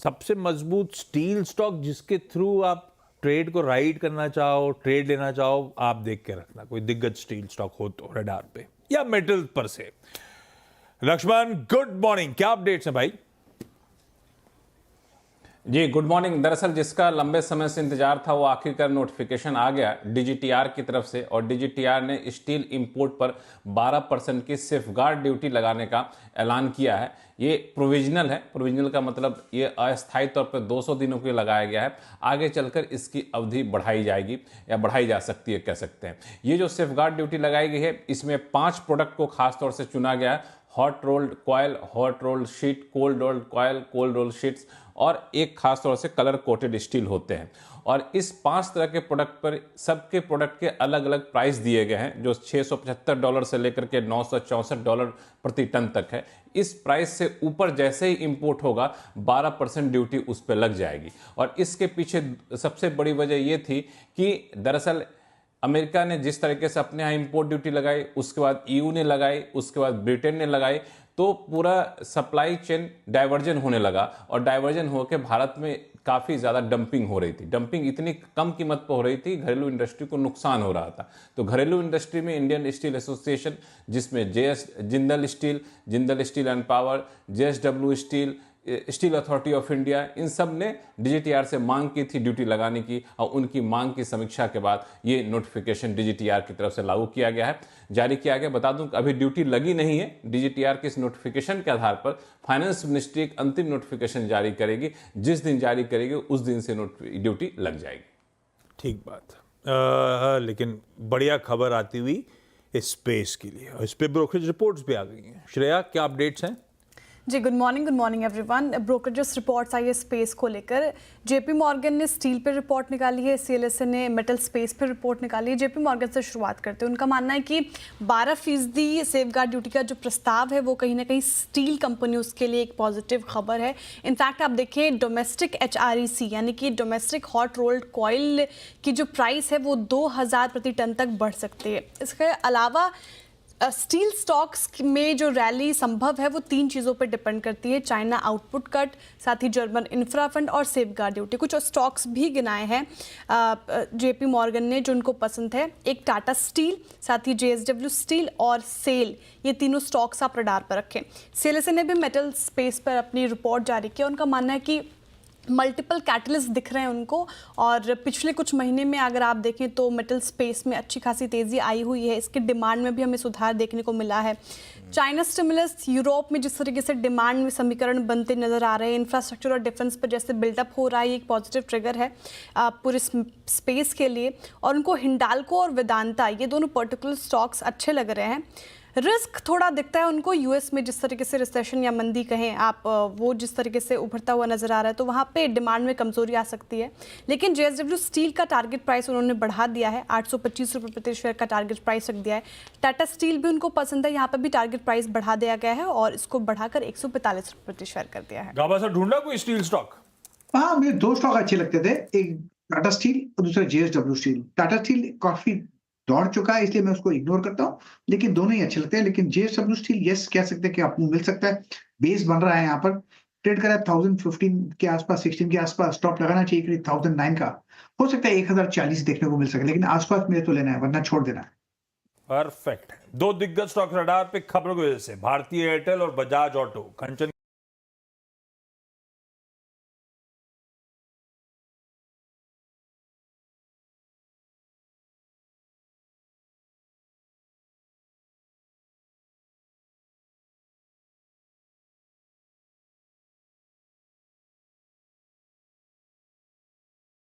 सबसे मजबूत steel stock जिसके थ्रू आप ट्रेड को राइड करना चाहो, ट्रेड लेना चाहो, आप देख के रखना कोई दिग्गज स्टील स्टॉक हो तो रडार पे, या मेटल पर से। लक्ष्मण, गुड मॉर्निंग, क्या अपडेट्स हैं भाई? जी गुड मॉर्निंग। दरअसल जिसका लंबे समय से इंतजार था वो आखिरकार नोटिफिकेशन आ गया डीजीटीआर की तरफ से, और डीजीटीआर ने स्टील इंपोर्ट पर 12% की सेफगार्ड ड्यूटी लगाने का ऐलान किया है। ये प्रोविजनल है। प्रोविजनल का मतलब ये अस्थायी तौर पर 200 दिनों के लिए लगाया गया है। आगे चलकर इसकी अवधि बढ़ाई जाएगी या बढ़ाई जा सकती है, कह सकते हैं। ये जो सेफगार्ड ड्यूटी लगाई गई है, इसमें 5 प्रोडक्ट को खासतौर से चुना गया है। Hot rolled coil, hot rolled sheet, cold rolled coil, cold rolled sheets, और एक खास तौर से कलर कोटेड स्टील होते हैं। और इस 5 तरह के प्रोडक्ट पर सबके प्रोडक्ट के अलग अलग प्राइस दिए गए हैं, जो $675 से लेकर के $964 प्रति टन तक है। इस प्राइस से ऊपर जैसे ही इंपोर्ट होगा 12% ड्यूटी उस पर लग जाएगी। और इसके पीछे सबसे बड़ी वजह यह थी कि दरअसल अमेरिका ने जिस तरीके से अपने यहाँ इंपोर्ट ड्यूटी लगाई, उसके बाद ईयू ने लगाई, उसके बाद ब्रिटेन ने लगाई, तो पूरा सप्लाई चेन डाइवर्जन होने लगा। और डाइवर्जन होकर भारत में काफ़ी ज़्यादा डंपिंग हो रही थी। डंपिंग इतनी कम कीमत पर हो रही थी, घरेलू इंडस्ट्री को नुकसान हो रहा था। तो घरेलू इंडस्ट्री में इंडियन स्टील एसोसिएशन, जिसमें Jindal steel and power, JSW steel, steel authority of India, इन सब ने डीजीटीआर से मांग की थी ड्यूटी लगाने की, और उनकी मांग की समीक्षा के बाद ये नोटिफिकेशन डीजीटीआर की तरफ से लागू किया गया है, जारी किया गया। बता दूं अभी ड्यूटी लगी नहीं है। डीजीटीआर के इस नोटिफिकेशन के आधार पर फाइनेंस मिनिस्ट्री एक अंतिम नोटिफिकेशन जारी करेगी। जिस दिन जारी करेगी उस दिन से ड्यूटी लग जाएगी। ठीक बात। लेकिन बढ़िया खबर आती हुई इस स्पेस के लिए, और इस पे ब्रोकरेज रिपोर्ट्स भी आ गई हैं। श्रेया, क्या अपडेट्स हैं? जी good morning everyone. Brokerage reports आई है स्पेस को लेकर। जेपी मॉर्गन ने स्टील पे रिपोर्ट निकाली है, सीएलएसए ने मेटल स्पेस पे रिपोर्ट निकाली है। जेपी मॉर्गन से शुरुआत करते हैं। उनका मानना है कि 12% सेफगार्ड ड्यूटी का जो प्रस्ताव है वो कहीं ना कहीं स्टील कंपनियों के लिए एक पॉजिटिव खबर है। इनफैक्ट आप देखें, डोमेस्टिक HREC यानी कि डोमेस्टिक हॉट रोल्ड कॉयल की जो प्राइस है वो 2000 प्रति टन तक बढ़ सकती है। इसके अलावा स्टील स्टॉक्स में जो रैली संभव है वो 3 चीज़ों पर डिपेंड करती है: चाइना आउटपुट कट, साथ ही जर्मन इंफ्रा फंड और सेफगार्ड ड्यूटी। कुछ स्टॉक्स भी गिनाए हैं जेपी मॉर्गन ने जो उनको पसंद है। एक टाटा स्टील, साथ ही JSW स्टील और सेल, ये तीनों स्टॉक्स आप रडार पर रखें। सीएलएसए ने भी मेटल स्पेस पर अपनी रिपोर्ट जारी की। उनका मानना है कि मल्टीपल कैटलिस्ट दिख रहे हैं उनको, और पिछले कुछ महीने में अगर आप देखें तो मेटल स्पेस में अच्छी खासी तेज़ी आई हुई है। इसकी डिमांड में भी हमें सुधार देखने को मिला है। चाइना स्टिमुलस, यूरोप में जिस तरीके से डिमांड में समीकरण बनते नजर आ रहे हैं, इंफ्रास्ट्रक्चर और डिफेंस पर जैसे बिल्डअप हो रहा है, ये एक पॉजिटिव ट्रिगर है पूरे स्पेस के लिए। और उनको हिंडाल्को और वेदांता, ये दोनों पर्टिकुलर स्टॉक्स अच्छे लग रहे हैं। रिस्क थोड़ा दिखता है उनको यूएस में, जिस तरीके से रिसेशन या मंदी कहें आप, वो जिस तरीके से उभरता हुआ नजर आ रहा है, तो वहाँ पे डिमांड में कमजोरी आ सकती है। लेकिन JSW स्टील का टारगेट प्राइस उन्होंने बढ़ा दिया है, 825 रुपये प्रति शेयर का टारगेट प्राइस रख दिया है। टाटा स्टील भी उनको पसंद है, यहाँ पर भी टारगेट प्राइस बढ़ा दिया गया है और इसको बढ़ाकर 145 रुपये प्रति शेयर कर दिया है। गाबा सर, ढूंढा कोई स्टील स्टॉक? हाँ, मुझे 2 स्टॉक अच्छे लगते थे, एक टाटा स्टील और दूसरा JSW स्टील। टाटा स्टील काफी दौड़ चुका है, इसलिए मैं उसको इग्नोर करता हूँ, लेकिन दोनों ही अच्छे लगते हैं। लेकिन JSW स्टील यस कह सकते हैं कि आपको मिल सकता है। बेस बन रहा है, यहाँ पर ट्रेड करा 1015 के आसपास, 16 के आसपास स्टॉप लगाना चाहिए, करीब 1009 का। हो सकता है 1040 देखने को मिल सके, लेकिन आसपास मेरे तो लेना है, वरना छोड़ देना है। परफेक्ट। 2 दिग्गज स्टॉक रडार पे खबरों की वजह से, भारतीय एयरटेल और बजाज ऑटो। कंचन